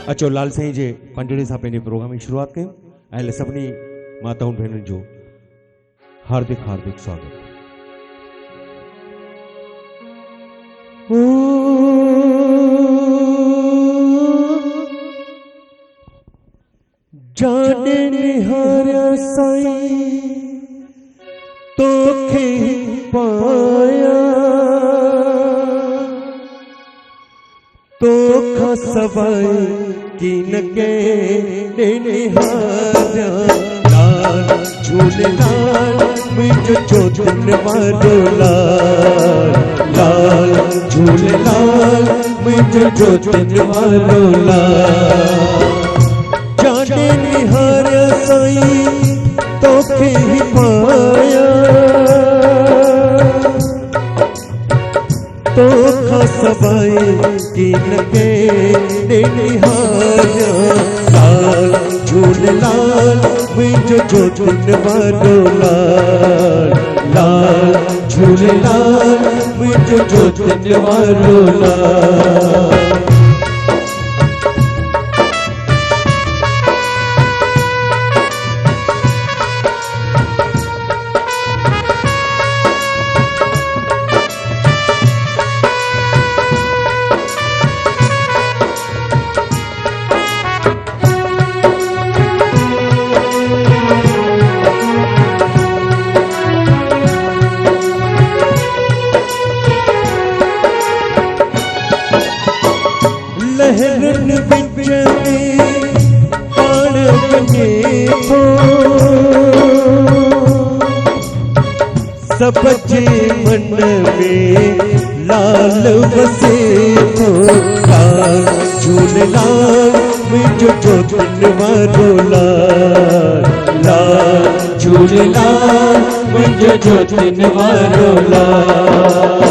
अचो लाल साईं जे पंजड़े सां पंहिंजे प्रोग्राम जी शुरुआत कयूं। ऐं सभिनी माताउनि भेनरुनि जो हार्दिक हार्दिक स्वागत। जाने निहारिया साईं तोखे पाया तोखा सवाई की न के निहारिया लाल झूलेलाल मुझो चोथन वारो लाल लाल झूलेलाल मुझो चोथन वारो लाल जाने निहारिया साईं तोखे ही पाया तोखा सवाई की लगे निहारिया लाल झूलेलाल मुझो चोथन वारो लाल लाल झूलेलाल मुझो चोथन वारो लाल। लहरन बिच में पाण वञे थो सब जे मन में लाल वसे थो लाल झूलेलाल मुझो चोथन वारो लाल लाल झूलेलाल मुझो चोथन वारो लाल।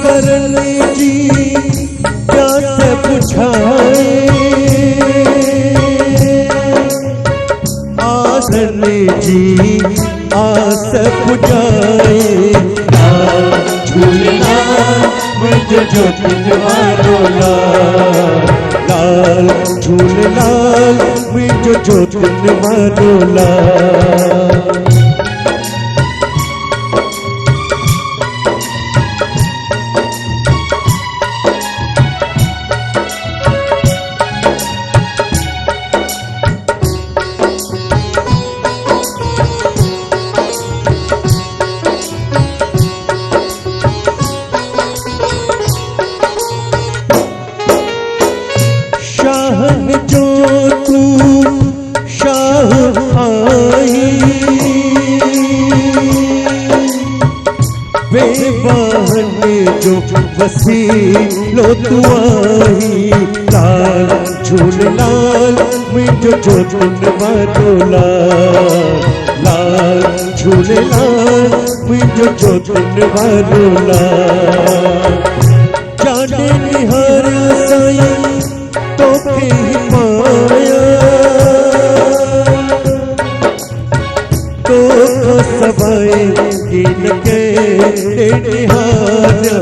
करने जी प्यास बुझाए आसने जी आस बुझाए लाल झूलेलाल मुझो चोथन वारो लाल लाल झूलेलाल मुझो चोथन वारो लाल। शाहन जो तू शाह आई बेवाहन जो वसीलो तू आई लाल झूलेलाल मुझो चोथन वारो लाल लाल झूलेलाल मुझो चोथन वारो लाल। जाने निहारिया साईं तोखे ही पाया तोखा सवाई की लगे निहारिया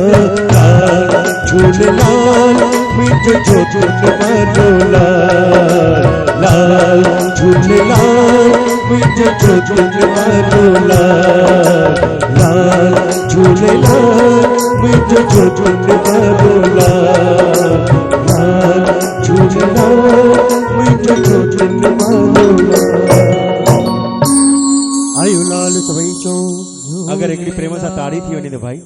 लाल झूलेलाल मुझो चोथन वारो लाल लाल झूलेलाल मुझो चोथन वारो लाल लाल झूलेलाल मुझो चोथन वारो लाल लाल झूलेलाल मुझो चोथन वारो लाल। आयो लाल सभई चो अगर हिकिड़ी प्रेम सां ताड़ी थी वञे त भाई